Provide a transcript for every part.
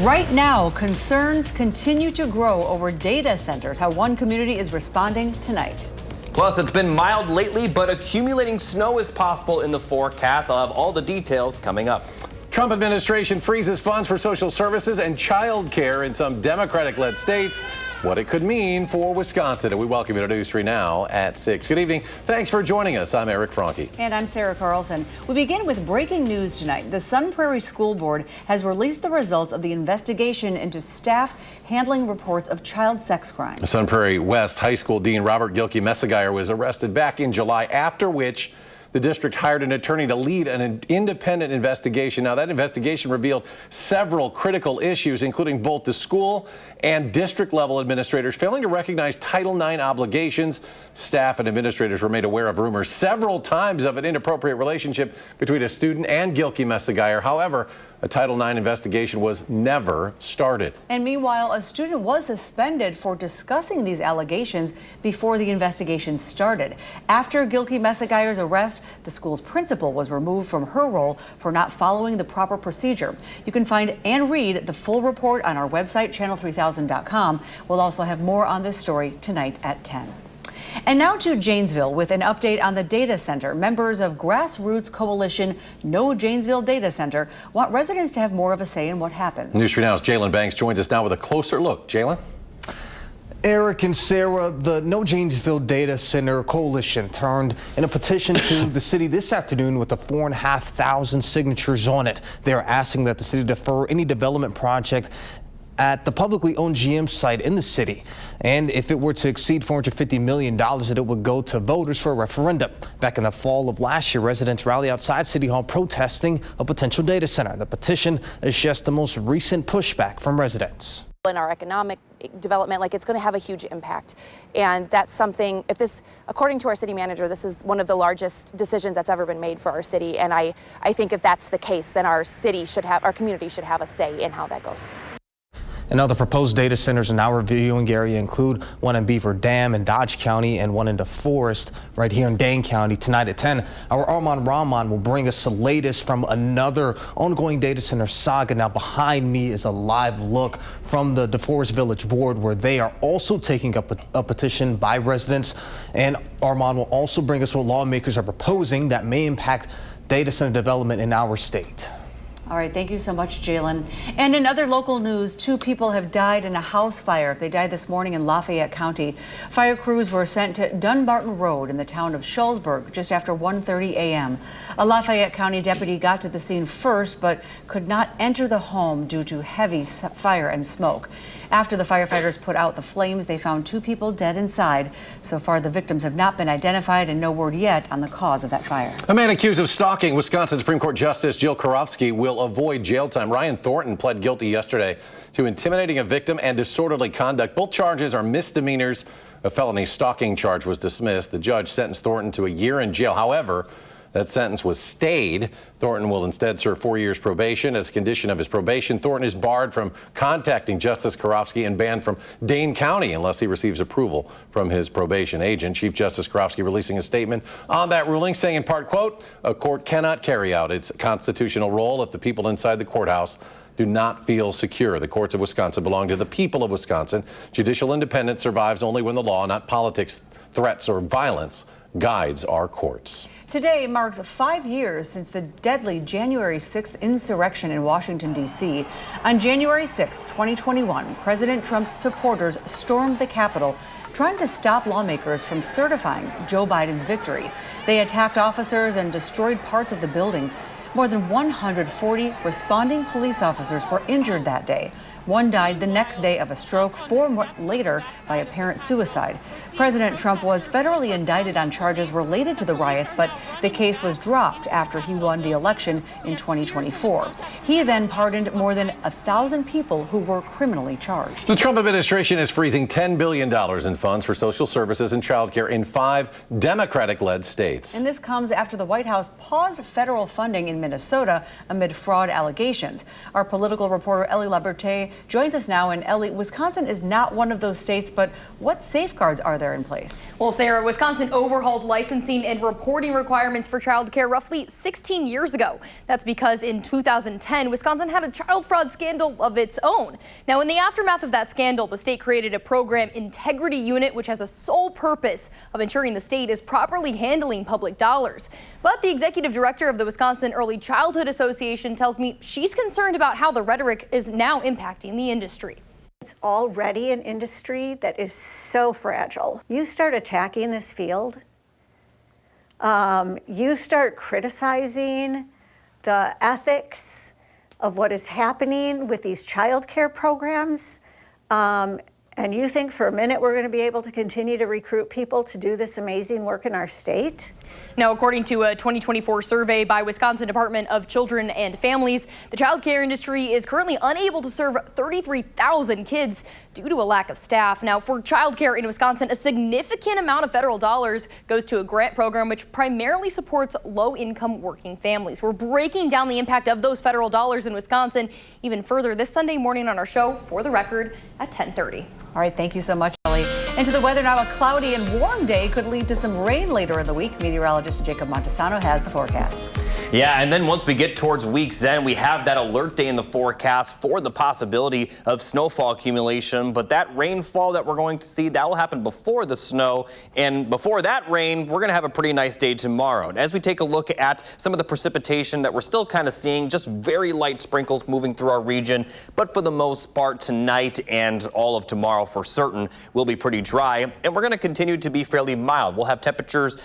Right now, concerns continue to grow over data centers. How one community is responding tonight. Plus, it's been mild lately, but accumulating snow is possible in the forecast. I'll have all the details coming up. Trump administration freezes funds for social services and child care in some Democratic-led states. What it could mean for Wisconsin. And we welcome you to News 3 Now at 6. Good evening. Thanks for joining us. I'm Eric Franke. And I'm Sarah Carlson. We begin with breaking news tonight. The Sun Prairie School Board has released the results of the investigation into staff handling reports of child sex crimes. Sun Prairie West High School Dean Robert Gilkey-Messigeyer was arrested back in July, after which the district hired an attorney to lead an independent investigation. Now, that investigation revealed several critical issues, including both the school and district-level administrators failing to recognize Title IX obligations. Staff and administrators were made aware of rumors several times of an inappropriate relationship between a student and Gilkey-Messigeyer. However, a Title IX investigation was never started. And meanwhile, a student was suspended for discussing these allegations before the investigation started. After Gilkey-Messigeyer's arrest, the school's principal was removed from her role for not following the proper procedure. You can find and read the full report on our website, channel3000.com. We'll also have more on this story tonight at 10. And now to Janesville with an update on the data center. Members of grassroots coalition No Janesville Data Center want residents to have more of a say in what happens. News 3 Now's Jalen Banks joins us now with a closer look. Jalen? Eric and Sarah, the No Janesville Data Center Coalition turned in a petition to the city this afternoon with 4,500 signatures on it. They are asking that the city defer any development project at the publicly owned GM site in the city. And if it were to exceed $450 million, that it would go to voters for a referendum. Back in the fall of last year, residents rallied outside City Hall protesting a potential data center. The petition is just the most recent pushback from residents. In our economic development, it's going to have a huge impact. And that's something, according to our city manager, this is one of the largest decisions that's ever been made for our city. And I think if that's the case, then our community should have a say in how that goes. And other proposed data centers in our reviewing area include one in Beaver Dam in Dodge County and one in DeForest right here in Dane County. Tonight at 10, our Armand Rahman will bring us the latest from another ongoing data center saga. Now behind me is a live look from the DeForest Village Board, where they are also taking up a petition by residents. And Armand will also bring us what lawmakers are proposing that may impact data center development in our state. All right, thank you so much, Jalen. And in other local news, 2 people have died in a house fire. They died this morning in Lafayette County. Fire crews were sent to Dunbarton Road in the town of Shullsburg just after 1:30 a.m. A Lafayette County deputy got to the scene first, but could not enter the home due to heavy fire and smoke. After the firefighters put out the flames, they found 2 people dead inside. So far, the victims have not been identified, and no word yet on the cause of that fire. A man accused of stalking Wisconsin Supreme Court Justice Jill Karofsky will avoid jail time. Ryan Thornton pled guilty yesterday to intimidating a victim and disorderly conduct. Both charges are misdemeanors. A felony stalking charge was dismissed. The judge sentenced Thornton to a year in jail. However, that sentence was stayed. Thornton will instead serve 4 years probation. As a condition of his probation, Thornton is barred from contacting Justice Karofsky and banned from Dane County unless he receives approval from his probation agent. Chief Justice Karofsky releasing a statement on that ruling, saying in part, quote, "A court cannot carry out its constitutional role if the people inside the courthouse do not feel secure. The courts of Wisconsin belong to the people of Wisconsin. Judicial independence survives only when the law, not politics, threats, or violence, guides our courts." Today marks 5 years since the deadly January 6th insurrection in Washington, D.C. On January 6th, 2021, President Trump's supporters stormed the Capitol, trying to stop lawmakers from certifying Joe Biden's victory. They attacked officers and destroyed parts of the building. More than 140 responding police officers were injured that day. One died the next day of a stroke, 4 later by apparent suicide. President Trump was federally indicted on charges related to the riots, but the case was dropped after he won the election in 2024. He then pardoned more than 1,000 people who were criminally charged. The Trump administration is freezing $10 billion in funds for social services and child care in 5 Democratic-led states. And this comes after the White House paused federal funding in Minnesota amid fraud allegations. Our political reporter Ellie Laberte joins us now. And Ellie, Wisconsin is not one of those states, but what safeguards are there they're in place. Well, Sarah, Wisconsin overhauled licensing and reporting requirements for childcare roughly 16 years ago. That's because in 2010, Wisconsin had a child fraud scandal of its own. Now, in the aftermath of that scandal, the state created a program integrity unit, which has a sole purpose of ensuring the state is properly handling public dollars. But the executive director of the Wisconsin Early Childhood Association tells me she's concerned about how the rhetoric is now impacting the industry. It's already an industry that is so fragile. You start attacking this field, you start criticizing the ethics of what is happening with these child care programs, and you think for a minute we're going to be able to continue to recruit people to do this amazing work in our state? Now, according to a 2024 survey by Wisconsin Department of Children and Families, the child care industry is currently unable to serve 33,000 kids due to a lack of staff. Now, for child care in Wisconsin, a significant amount of federal dollars goes to a grant program which primarily supports low-income working families. We're breaking down the impact of those federal dollars in Wisconsin even further this Sunday morning on our show, For the Record, at 10:30. All right, thank you so much, Ellie. Into the weather now. A cloudy and warm day could lead to some rain later in the week. Meteorologist Jacob Montesano has the forecast. Yeah, and then once we get towards week's end, we have that alert day in the forecast for the possibility of snowfall accumulation. But that rainfall that we're going to see, that will happen before the snow. And before that rain, we're going to have a pretty nice day tomorrow. And as we take a look at some of the precipitation that we're still kind of seeing, just very light sprinkles moving through our region. But for the most part, tonight and all of tomorrow for certain will be pretty dry. And we're going to continue to be fairly mild. We'll have temperatures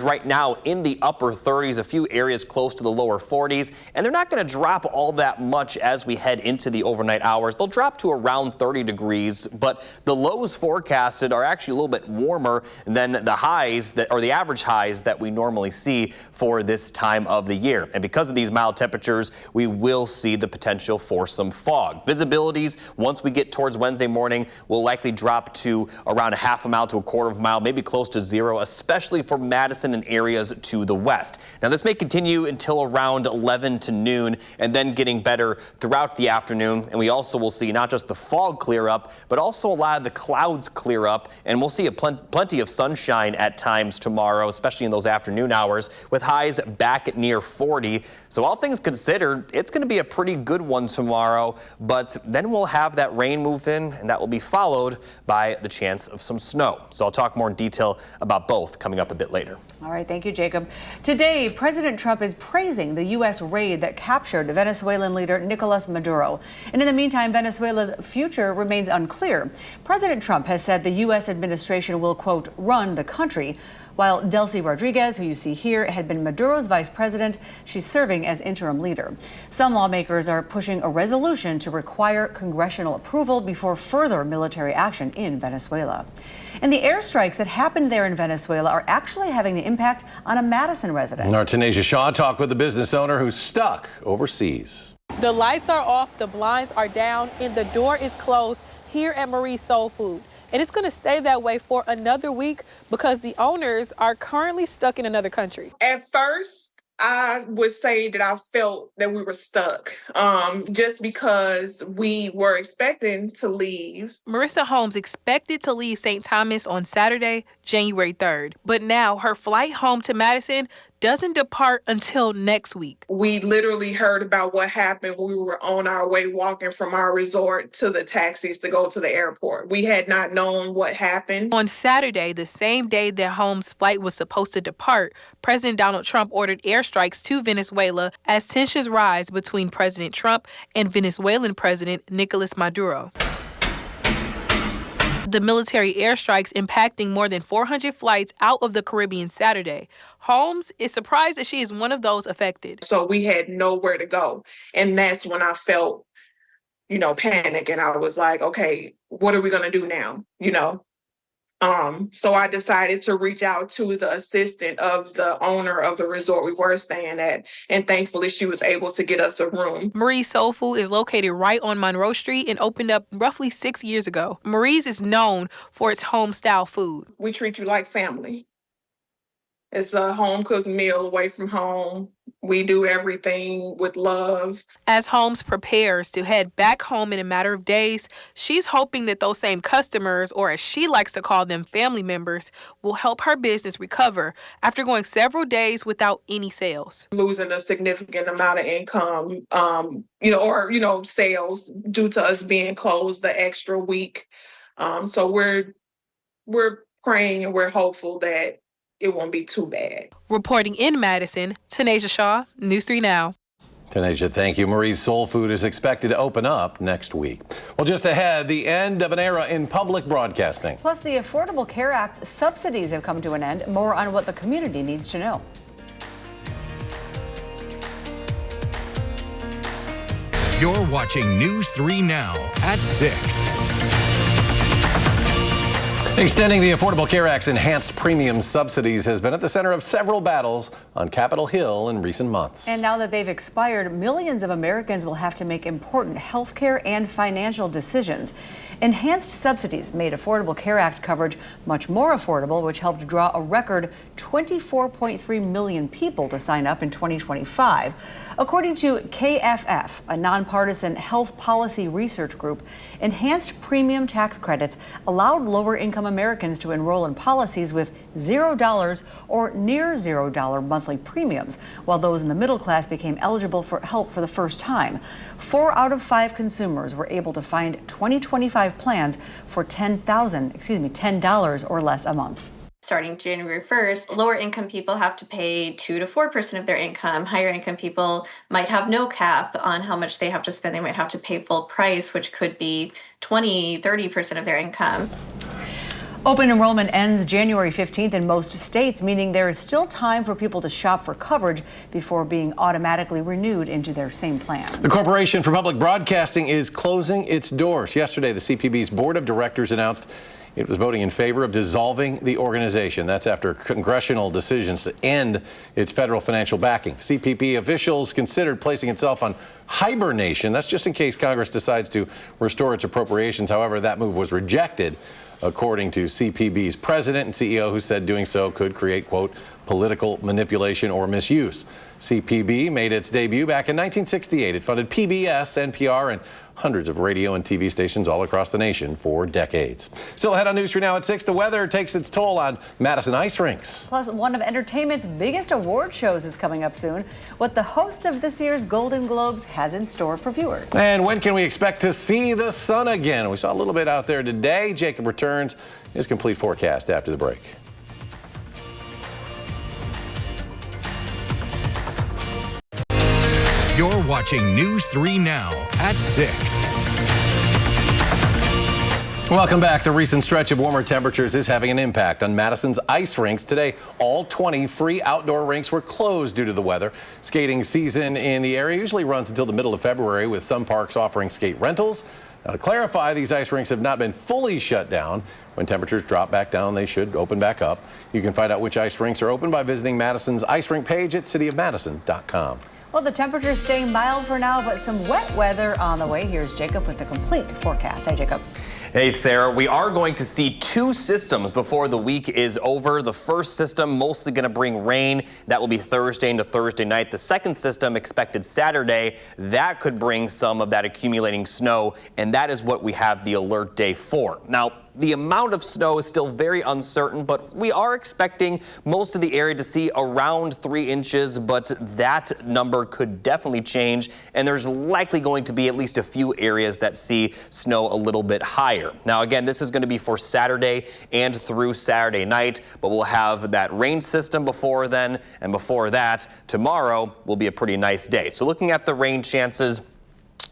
right now in the upper 30s, a few areas close to the lower 40s, and they're not going to drop all that much as we head into the overnight hours. They'll drop to around 30 degrees, but the lows forecasted are actually a little bit warmer than the highs or the average highs that we normally see for this time of the year. And because of these mild temperatures, we will see the potential for some fog. Visibilities, once we get towards Wednesday morning, will likely drop to around a half a mile to a quarter of a mile, maybe close to zero, especially for Madison and areas to the west. Now, this may continue until around 11 to noon and then getting better throughout the afternoon. And we also will see not just the fog clear up, but also a lot of the clouds clear up. And we'll see plenty of sunshine at times tomorrow, especially in those afternoon hours, with highs back at near 40. So all things considered, it's going to be a pretty good one tomorrow. But then we'll have that rain move in, and that will be followed by the chance of some snow. So I'll talk more in detail about both coming up a bit later. All right, thank you, Jacob. Today, President Trump is praising the U.S. raid that captured Venezuelan leader Nicolas Maduro. And in the meantime, Venezuela's future remains unclear. President Trump has said the U.S. administration will, quote, run the country. While Delcy Rodriguez, who you see here, had been Maduro's vice president, she's serving as interim leader. Some lawmakers are pushing a resolution to require congressional approval before further military action in Venezuela. And the airstrikes that happened there in Venezuela are actually having the impact on a Madison resident. Our Tanisha Shaw talked with the business owner who's stuck overseas. The lights are off, the blinds are down, and the door is closed here at Marie's Soul Food. And it's going to stay that way for another week because the owners are currently stuck in another country. At first, I would say that I felt that we were stuck just because we were expecting to leave. Marissa Holmes expected to leave St. Thomas on Saturday, January 3rd. But now her flight home to Madison doesn't depart until next week. We literally heard about what happened when we were on our way walking from our resort to the taxis to go to the airport. We had not known what happened. On Saturday, the same day that Holmes' flight was supposed to depart, President Donald Trump ordered airstrikes to Venezuela as tensions rise between President Trump and Venezuelan President Nicolas Maduro. The military airstrikes impacting more than 400 flights out of the Caribbean Saturday. Holmes is surprised that she is one of those affected. So we had nowhere to go. And that's when I felt, panic. And I was like, okay, what are we going to do now? So I decided to reach out to the assistant of the owner of the resort we were staying at. And thankfully, she was able to get us a room. Marie's Soul Food is located right on Monroe Street and opened up roughly 6 years ago. Marie's is known for its home-style food. We treat you like family. It's a home cooked meal away from home. We do everything with love. As Holmes prepares to head back home in a matter of days, she's hoping that those same customers, or as she likes to call them, family members, will help her business recover after going several days without any sales. Losing a significant amount of income, sales due to us being closed the extra week. So we're praying and we're hopeful that it won't be too bad. Reporting in Madison, Tanasia Shaw, News 3 Now. Tanasia, thank you. Marie's Soul Food is expected to open up next week. Well, just ahead, the end of an era in public broadcasting. Plus, the Affordable Care Act subsidies have come to an end. More on what the community needs to know. You're watching News 3 Now at 6. Extending the Affordable Care Act's enhanced premium subsidies has been at the center of several battles on Capitol Hill in recent months. And now that they've expired, millions of Americans will have to make important health care and financial decisions. Enhanced subsidies made Affordable Care Act coverage much more affordable, which helped draw a record 24.3 million people to sign up in 2025. According to KFF, a nonpartisan health policy research group, enhanced premium tax credits allowed lower-income Americans to enroll in policies with $0 or near $0 monthly premiums, while those in the middle class became eligible for help for the first time. 4 out of 5 consumers were able to find 2025 plans for $10 or less a month. Starting January 1st, lower income people have to pay 2 to 4% of their income. Higher income people might have no cap on how much they have to spend. They might have to pay full price, which could be 20, 30% of their income. Open enrollment ends January 15th in most states, meaning there is still time for people to shop for coverage before being automatically renewed into their same plan. The Corporation for Public Broadcasting is closing its doors. Yesterday, the CPB's board of directors announced it was voting in favor of dissolving the organization. That's after congressional decisions to end its federal financial backing. CPB officials considered placing itself on hibernation. That's just in case Congress decides to restore its appropriations. However, that move was rejected, according to CPB's president and CEO, who said doing so could create, quote, political manipulation or misuse. CPB made its debut back in 1968. It funded PBS, NPR, and hundreds of radio and TV stations all across the nation for decades. Still ahead on News 3 Now at 6, the weather takes its toll on Madison ice rinks. Plus, one of entertainment's biggest award shows is coming up soon. What the host of this year's Golden Globes has in store for viewers. And when can we expect to see the sun again? We saw a little bit out there today. Jacob returns his complete forecast after the break. You're watching News 3 Now at 6. Welcome back. The recent stretch of warmer temperatures is having an impact on Madison's ice rinks. Today, all 20 free outdoor rinks were closed due to the weather. Skating season in the area usually runs until the middle of February, with some parks offering skate rentals. Now, to clarify, these ice rinks have not been fully shut down. When temperatures drop back down, they should open back up. You can find out which ice rinks are open by visiting Madison's ice rink page at cityofmadison.com. Well, the temperature's staying mild for now, but some wet weather on the way. Here's Jacob with the complete forecast. Hi, Jacob. Hey, Sarah, we are going to see 2 systems before the week is over. The first system mostly going to bring rain. That will be Thursday into Thursday night. The second system expected Saturday. That could bring some of that accumulating snow, and that is what we have the alert day for. Now, the amount of snow is still very uncertain, but we are expecting most of the area to see around 3 inches, but that number could definitely change, and there's likely going to be at least a few areas that see snow a little bit higher. Now, again, this is going to be for Saturday and through Saturday night, but we'll have that rain system before then, and before that, tomorrow will be a pretty nice day. So looking at the rain chances,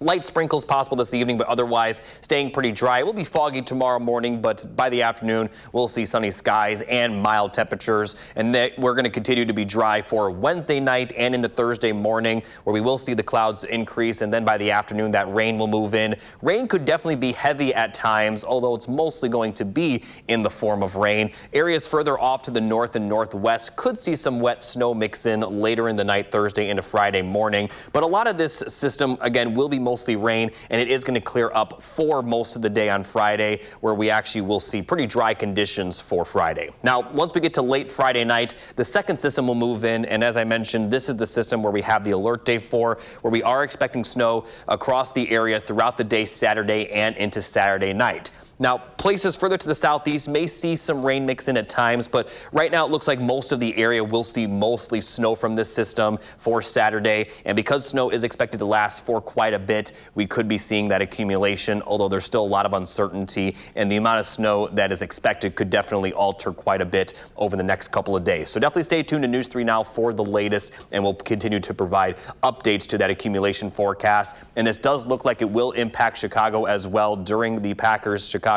light sprinkles possible this evening, but otherwise staying pretty dry. It will be foggy tomorrow morning, but by the afternoon, we'll see sunny skies and mild temperatures. And we're going to continue to be dry for Wednesday night and into Thursday morning, where we will see the clouds increase. And then by the afternoon, that rain will move in. Rain could definitely be heavy at times, although it's mostly going to be in the form of rain. Areas further off to the north and northwest could see some wet snow mix in later in the night, Thursday into Friday morning. But a lot of this system, again, will be mostly rain, and it is going to clear up for most of the day on Friday, where we actually will see pretty dry conditions for Friday. Now, once we get to late Friday night, the second system will move in, and as I mentioned, this is the system where we have the alert day for, where we are expecting snow across the area throughout the day Saturday and into Saturday night. Now, places further to the southeast may see some rain mix in at times, but right now it looks like most of the area will see mostly snow from this system for Saturday. And because snow is expected to last for quite a bit, we could be seeing that accumulation, although there's still a lot of uncertainty, and the amount of snow that is expected could definitely alter quite a bit over the next couple of days. So definitely stay tuned to News 3 Now for the latest, and we'll continue to provide updates to that accumulation forecast. And this does look like it will impact Chicago as well during the Packers-Chicago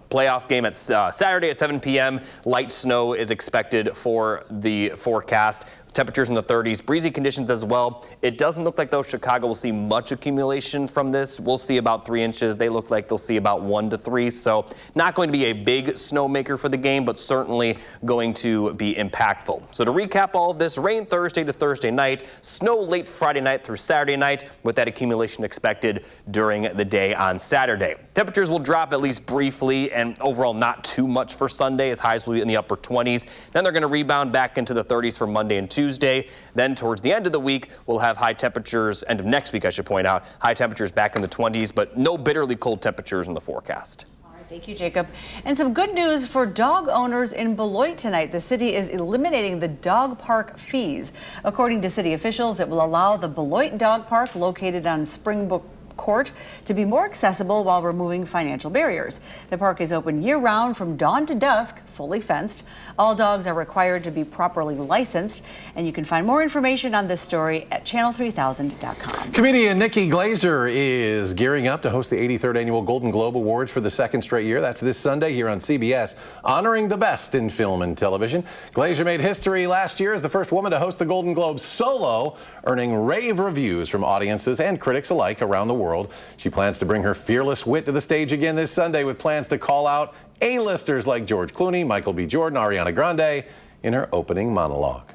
playoff game at Saturday at 7 p.m. Light snow is expected for the forecast. Temperatures in the 30s, breezy conditions as well. It doesn't look like, though, Chicago will see much accumulation from this. We'll see about 3 inches. They look like they'll see about 1 to 3. So not going to be a big snowmaker for the game, but certainly going to be impactful. So to recap all of this, rain Thursday to Thursday night, snow late Friday night through Saturday night, with that accumulation expected during the day on Saturday. Temperatures will drop at least briefly, and overall not too much for Sunday, as highs will be in the upper 20s. Then they're going to rebound back into the 30s for Monday and Tuesday. Then towards the end of the week, we'll have high temperatures, end of next week I should point out, high temperatures back in the 20s, but no bitterly cold temperatures in the forecast. All right, thank you, Jacob. And some good news for dog owners in Beloit tonight. The city is eliminating the dog park fees. According to city officials, it will allow the Beloit Dog Park, located on Springbrook Court, to be more accessible while removing financial barriers. The park is open year-round from dawn to dusk, fully fenced. All dogs are required to be properly licensed, and you can find more information on this story at channel3000.com. Comedian Nikki Glazer is gearing up to host the 83rd Annual Golden Globe Awards for the second straight year. That's this Sunday here on CBS, honoring the best in film and television. Glazer made history last year as the first woman to host the Golden Globes solo, earning rave reviews from audiences and critics alike around the world. She plans to bring her fearless wit to the stage again this Sunday, with plans to call out A-listers like George Clooney, Michael B. Jordan, Ariana Grande in her opening monologue.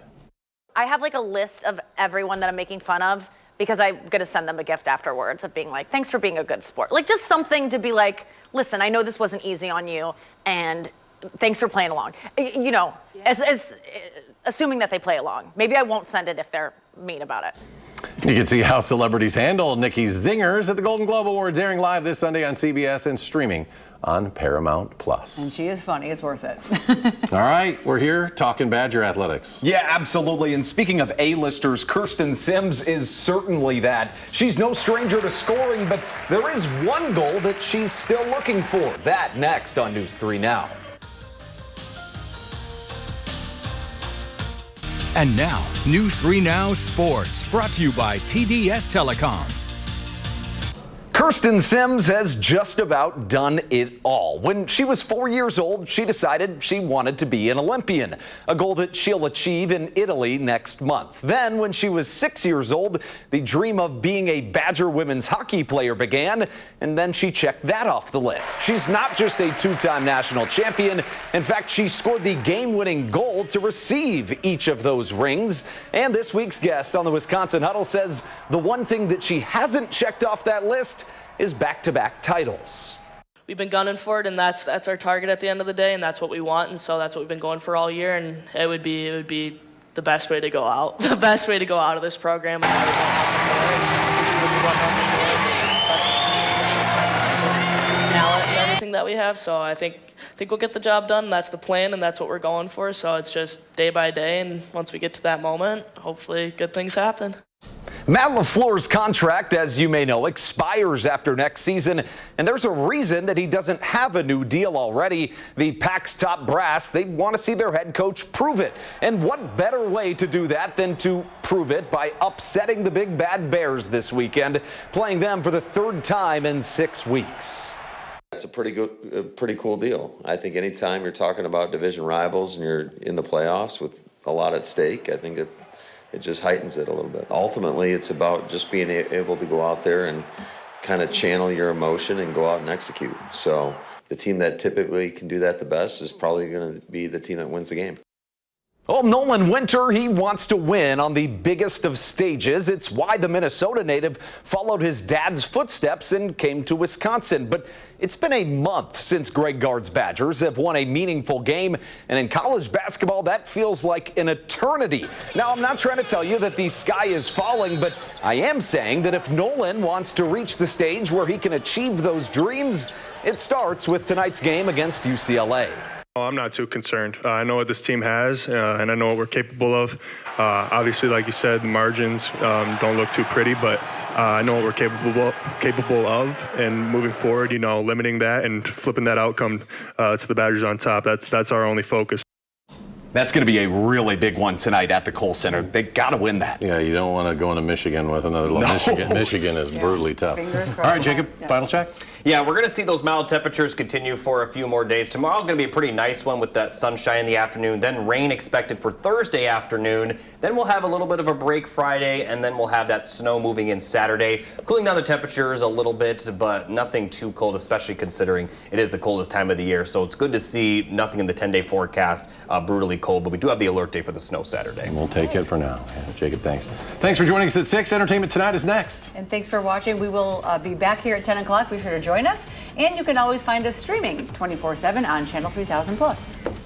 I have like a list of everyone that I'm making fun of, because I'm going to send them a gift afterwards of being like, thanks for being a good sport. Like just something to be like, listen, I know this wasn't easy on you, and thanks for playing along. You know, as assuming that they play along. Maybe I won't send it if they're mean about it. You can see how celebrities handle Nikki's zingers at the Golden Globe Awards, airing live this Sunday on CBS and streaming on Paramount+. And she is funny. It's worth it. All right, we're here talking Badger athletics. Yeah, absolutely. And speaking of A-listers, Kirsten Sims is certainly that. She's no stranger to scoring, but there is one goal that she's still looking for. That next on News 3 Now. And now, News 3 Now Sports, brought to you by TDS Telecom. Kirsten Sims has just about done it all. When she was 4 years old, she decided she wanted to be an Olympian, a goal that she'll achieve in Italy next month. Then, when she was 6 years old, the dream of being a Badger women's hockey player began, and then she checked that off the list. She's not just a two-time national champion. In fact, she scored the game-winning goal to receive each of those rings. And this week's guest on the Wisconsin Huddle says the one thing that she hasn't checked off that list is back-to-back titles. We've been gunning for it, and that's our target at the end of the day, and that's what we want, and so that's what we've been going for all year, and it would be the best way to go out. The best way to go out of this program. Talent and everything that we have, so I think we'll get the job done. That's the plan, and that's what we're going for, so it's just day by day, and once we get to that moment, hopefully good things happen. Matt LaFleur's contract, as you may know, expires after next season, and there's a reason that he doesn't have a new deal already. The Pack's top brass, they want to see their head coach prove it. And what better way to do that than to prove it by upsetting the Big Bad Bears this weekend, playing them for the third time in 6 weeks. It's a pretty cool deal. I think anytime you're talking about division rivals and you're in the playoffs with a lot at stake, I think it just heightens it a little bit. Ultimately, it's about just being able to go out there and kind of channel your emotion and go out and execute. So the team that typically can do that the best is probably going to be the team that wins the game. Well, Nolan Winter, he wants to win on the biggest of stages. It's why the Minnesota native followed his dad's footsteps and came to Wisconsin. But it's been a month since Greg Gard's Badgers have won a meaningful game. And in college basketball, that feels like an eternity. Now, I'm not trying to tell you that the sky is falling, but I am saying that if Nolan wants to reach the stage where he can achieve those dreams, it starts with tonight's game against UCLA. I'm not too concerned. I know what this team has, and I know what we're capable of. Obviously, like you said, the margins don't look too pretty, but I know what we're capable of, and moving forward, limiting that and flipping that outcome to the Badgers on top. That's our only focus. That's going to be a really big one tonight at the Kohl Center. They got to win that. Yeah, you don't want to go into Michigan with another loss. Michigan is brutally tough. All right, Jacob, final check. Yeah, we're going to see those mild temperatures continue for a few more days. Tomorrow going to be a pretty nice one with that sunshine in the afternoon. Then rain expected for Thursday afternoon. Then we'll have a little bit of a break Friday, and then we'll have that snow moving in Saturday. Cooling down the temperatures a little bit, but nothing too cold, especially considering it is the coldest time of the year. So it's good to see nothing in the 10-day forecast brutally cold, but we do have the alert day for the snow Saturday. We'll take it for now. Yeah, Jacob, thanks. Thanks for joining us at 6. Entertainment Tonight is next. And thanks for watching. We will be back here at 10 o'clock. Be sure to join us. And you can always find us streaming 24/7 on Channel 3000+.